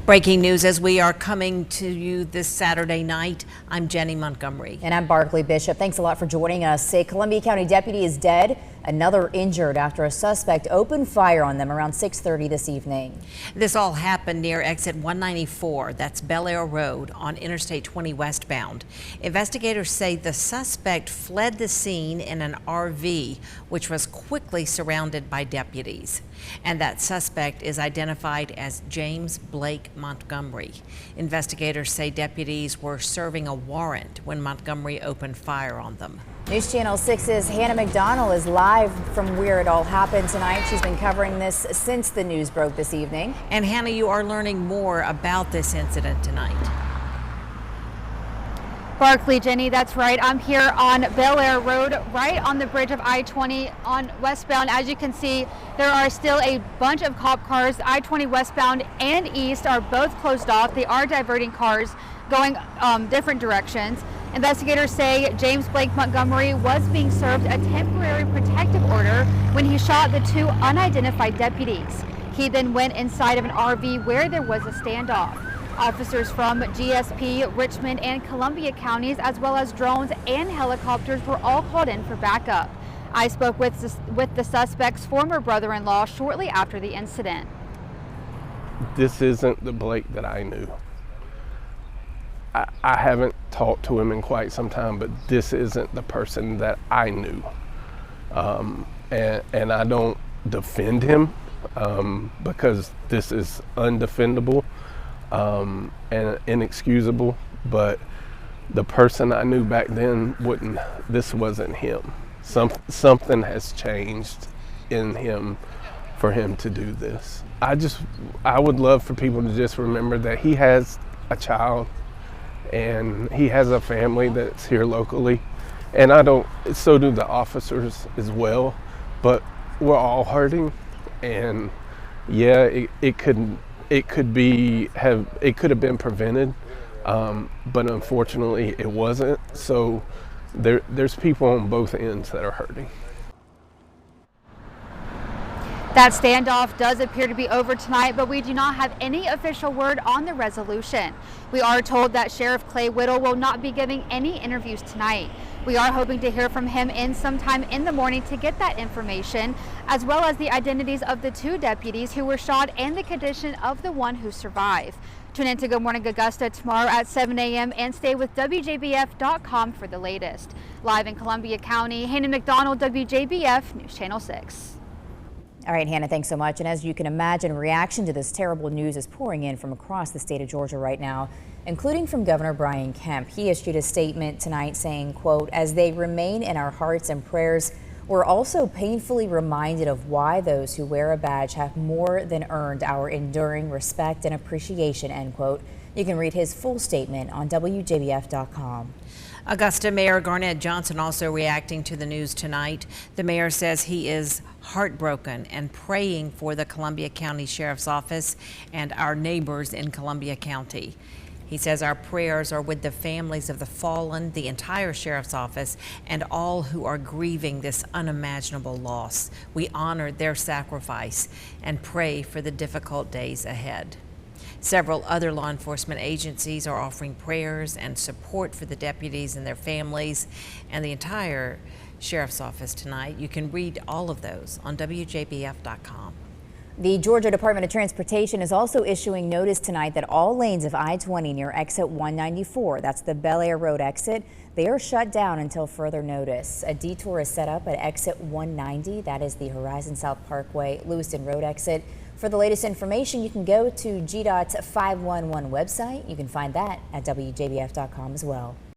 Breaking news as we are coming to you this Saturday night. I'm Jenny Montgomery. And I'm Barkley Bishop. Thanks a lot for joining us. A Columbia County deputy is dead, another injured after a suspect opened fire on them around 6:30 this evening. This all happened near exit 194, that's Bel Air Road on Interstate 20 westbound. Investigators say the suspect fled the scene in an RV, which was quickly surrounded by deputies. And that suspect is identified as James Blake Montgomery. Investigators say deputies were serving a warrant when Montgomery opened fire on them. News Channel 6's Hannah McDonald is live from where it all happened tonight. She's been covering this since the news broke this evening. And Hannah, you are learning more about this incident tonight. Barkley, Jenny, that's right. I'm here on Bel Air Road, right on the bridge of I-20 on westbound. As you can see, there are still a bunch of cop cars. I-20 westbound and east are both closed off. They are diverting cars going different directions. Investigators say James Blake Montgomery was being served a temporary protective order when he shot the two unidentified deputies. He then went inside of an RV where there was a standoff. Officers from GSP, Richmond, and Columbia counties, as well as drones and helicopters, were all called in for backup. I spoke with the suspect's former brother-in-law shortly after the incident. This isn't the Blake that I knew. I haven't talked to him in quite some time, but this isn't the person that I knew. And I don't defend him because this is undefendable. And inexcusable, but the person I knew back then this wasn't him. Something has changed in him for him to do this. I would love for people to just remember that he has a child and he has a family that's here locally, and so do the officers as well, but we're all hurting. And yeah, it could have been prevented, but unfortunately it wasn't. So there's people on both ends that are hurting. That standoff does appear to be over tonight, but we do not have any official word on the resolution. We are told that Sheriff Clay Whittle will not be giving any interviews tonight. We are hoping to hear from him sometime in the morning to get that information, as well as the identities of the two deputies who were shot and the condition of the one who survived. Tune in to Good Morning Augusta tomorrow at 7 a.m. and stay with WJBF.com for the latest. Live in Columbia County, Hannah McDonald, WJBF News Channel 6. All right, Hannah, thanks so much. And as you can imagine, reaction to this terrible news is pouring in from across the state of Georgia right now, including from Governor Brian Kemp. He issued a statement tonight saying, quote, "As they remain in our hearts and prayers, we're also painfully reminded of why those who wear a badge have more than earned our enduring respect and appreciation," end quote. You can read his full statement on WJBF.com. Augusta Mayor Garnett Johnson also reacting to the news tonight. The mayor says he is heartbroken and praying for the Columbia County Sheriff's Office and our neighbors in Columbia County. He says our prayers are with the families of the fallen, the entire Sheriff's Office, and all who are grieving this unimaginable loss. We honor their sacrifice and pray for the difficult days ahead. Several other law enforcement agencies are offering prayers and support for the deputies and their families and the entire Sheriff's Office tonight. You can read all of those on WJBF.com. The Georgia Department of Transportation is also issuing notice tonight that all lanes of I-20 near exit 194, that's the Bel Air Road exit, they are shut down until further notice. A detour is set up at exit 190, that is the Horizon South Parkway Lewiston Road exit. For the latest information, you can go to GDOT's 511 website. You can find that at WJBF.com as well.